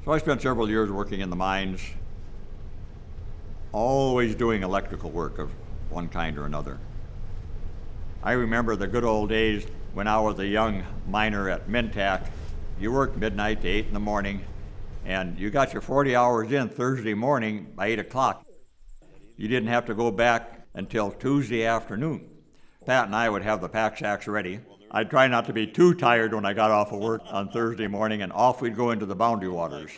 So I spent several years working in the mines, always doing electrical work of one kind or another. I remember the good old days when I was a young miner at Mintac. You worked midnight to 8 in the morning, and you got your 40 hours in Thursday morning by 8 o'clock. You didn't have to go back until Tuesday afternoon. Pat and I would have the pack sacks ready. I'd try not to be too tired when I got off of work on Thursday morning, and off we'd go into the boundary waters.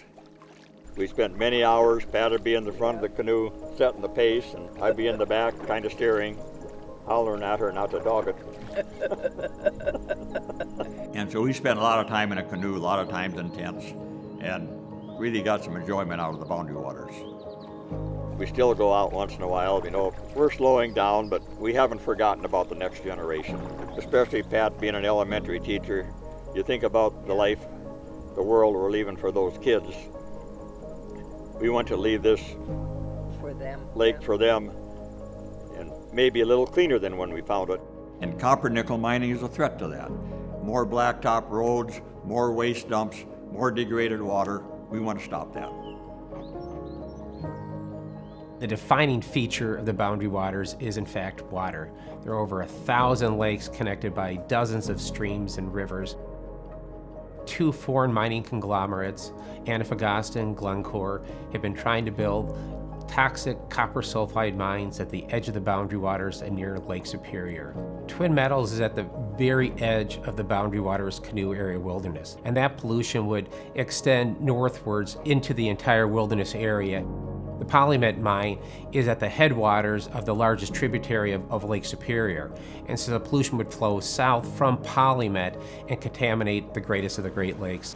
We spent many hours. Pat would be in the front of the canoe setting the pace, and I'd be in the back kind of steering, hollering at her not to dog it. And so we spent a lot of time in a canoe, a lot of times in tents, and really got some enjoyment out of the boundary waters. We still go out once in a while. We're slowing down, but we haven't forgotten about the next generation. Especially Pat being an elementary teacher. You think about the life, the world we're leaving for those kids. We want to leave this lake for them, and maybe a little cleaner than when we found it. And copper-nickel mining is a threat to that. More blacktop roads, more waste dumps, more degraded water. We want to stop that. The defining feature of the boundary waters is, in fact, water. There are over 1,000 lakes connected by dozens of streams and rivers. 2 foreign mining conglomerates, Advocacy and Glencore, have been trying to build toxic copper-sulfide mines at the edge of the boundary waters and near Lake Superior. Twin Metals is at the very edge of the boundary waters Canoe area wilderness, and that pollution would extend northwards into the entire wilderness area. The Polymet mine is at the headwaters of the largest tributary of Lake Superior, and so the pollution would flow south from Polymet and contaminate the greatest of the Great Lakes.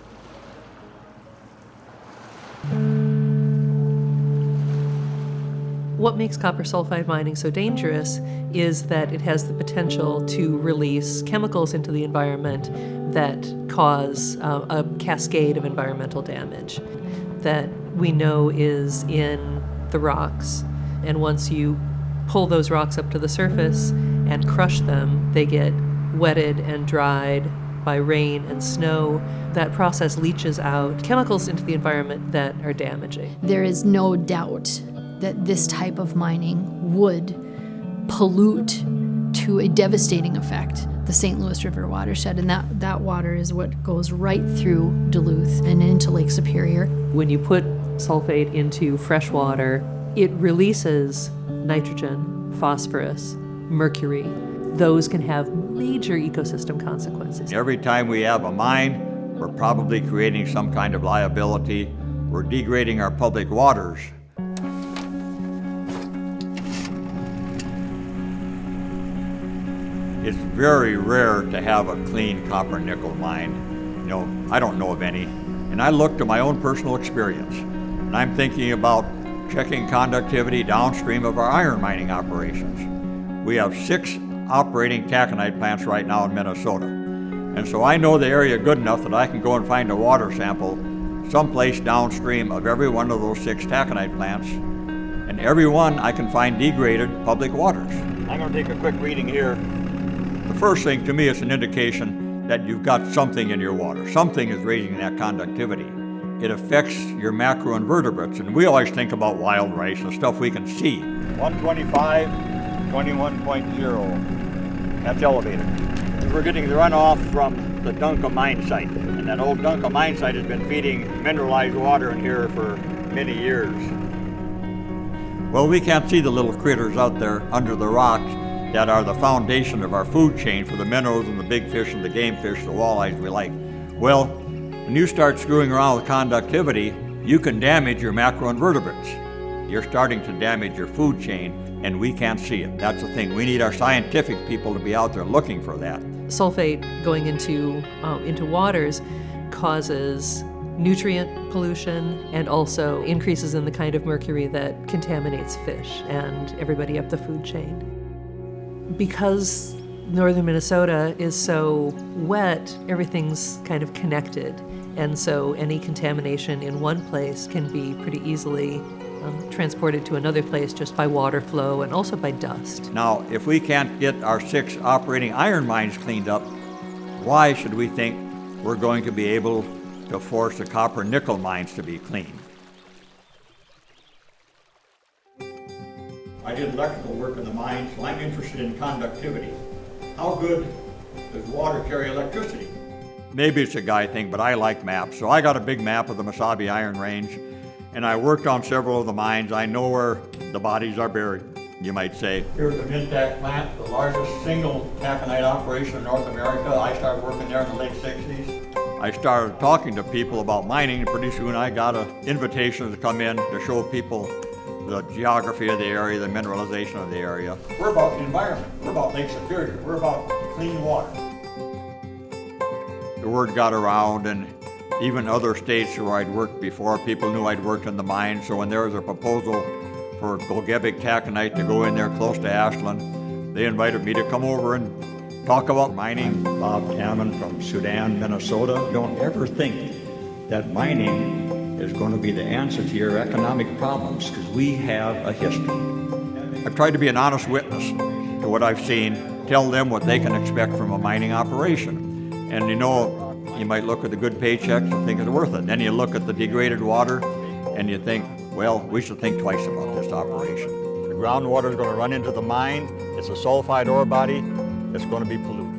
What makes copper sulfide mining so dangerous is that it has the potential to release chemicals into the environment that cause a cascade of environmental damage that we know is in the rocks. And once you pull those rocks up to the surface and crush them, they get wetted and dried by rain and snow. That process leaches out chemicals into the environment that are damaging. There is no doubt that this type of mining would pollute to a devastating effect the St. Louis River watershed, and that water is what goes right through Duluth and into Lake Superior. When you put sulfate into fresh water, it releases nitrogen, phosphorus, mercury. Those can have major ecosystem consequences. Every time we have a mine, we're probably creating some kind of liability. We're degrading our public waters. It's very rare to have a clean copper-nickel mine. I don't know of any. And I look to my own personal experience. And I'm thinking about checking conductivity downstream of our iron mining operations. We have 6 operating taconite plants right now in Minnesota. And so I know the area good enough that I can go and find a water sample someplace downstream of every one of those 6 taconite plants. And every one I can find degraded public waters. I'm going to take a quick reading here. The first thing to me is an indication that you've got something in your water. Something is raising that conductivity. It affects your macroinvertebrates, and we always think about wild rice and stuff we can see. 125, 21.0. That's elevated. We're getting the runoff from the Dunca mine site, and that old Dunca mine site has been feeding mineralized water in here for many years. Well, we can't see the little critters out there under the rocks that are the foundation of our food chain for the minnows and the big fish and the game fish, the walleyes we like. Well, when you start screwing around with conductivity, you can damage your macroinvertebrates. You're starting to damage your food chain, and we can't see it. That's the thing. We need our scientific people to be out there looking for that. Sulfate going into waters causes nutrient pollution and also increases in the kind of mercury that contaminates fish and everybody up the food chain. Because northern Minnesota is so wet, everything's kind of connected. And so any contamination in one place can be pretty easily transported to another place just by water flow and also by dust. Now, if we can't get our 6 operating iron mines cleaned up, why should we think we're going to be able to force the copper-nickel mines to be clean. I did electrical work in the mines, so I'm interested in conductivity. How good does water carry electricity? Maybe it's a guy thing, but I like maps. So I got a big map of the Mesabi Iron Range, and I worked on several of the mines. I know where the bodies are buried, you might say. Here's the Mintac plant, the largest single taconite operation in North America. I started working there in the late 60s. I started talking to people about mining, and pretty soon I got an invitation to come in to show people the geography of the area, the mineralization of the area. We're about the environment. We're about Lake Superior. We're about clean water. The word got around, and even other states where I'd worked before, people knew I'd worked in the mine. So when there was a proposal for Golgebic taconite to go in there close to Ashland, they invited me to come over and talk about mining. Bob Tammen from Soudan, Minnesota. Don't ever think that mining is going to be the answer to your economic problems, because we have a history. I've tried to be an honest witness to what I've seen, tell them what they can expect from a mining operation. And you know, you might look at the good paychecks and think it's worth it. Then you look at the degraded water and you think, well, we should think twice about this operation. The groundwater is going to run into the mine. It's a sulfide ore body. It's going to be polluted.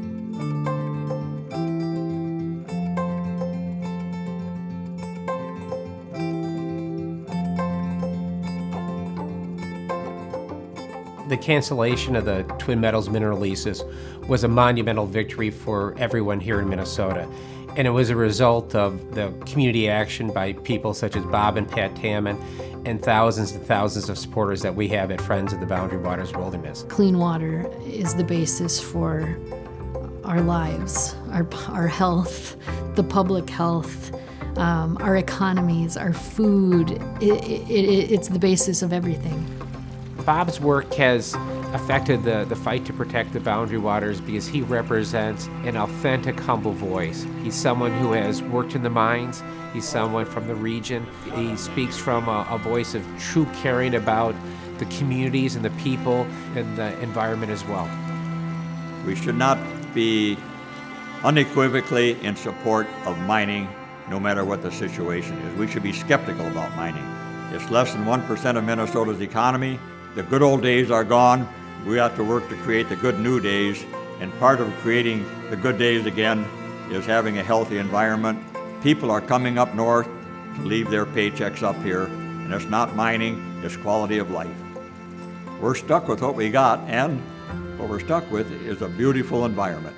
The cancellation of the Twin Metals mineral leases was a monumental victory for everyone here in Minnesota. And it was a result of the community action by people such as Bob and Pat Tammen and thousands of supporters that we have at Friends of the Boundary Waters Wilderness. Clean water is the basis for our lives, our health, the public health, our economies, our food. It's the basis of everything. Bob's work has affected the fight to protect the boundary waters because he represents an authentic, humble voice. He's someone who has worked in the mines. He's someone from the region. He speaks from a voice of true caring about the communities and the people and the environment as well. We should not be unequivocally in support of mining, no matter what the situation is. We should be skeptical about mining. It's less than 1% of Minnesota's economy. The good old days are gone. We have to work to create the good new days, and part of creating the good days again is having a healthy environment. People are coming up north to leave their paychecks up here, and it's not mining, it's quality of life. We're stuck with what we got, and what we're stuck with is a beautiful environment.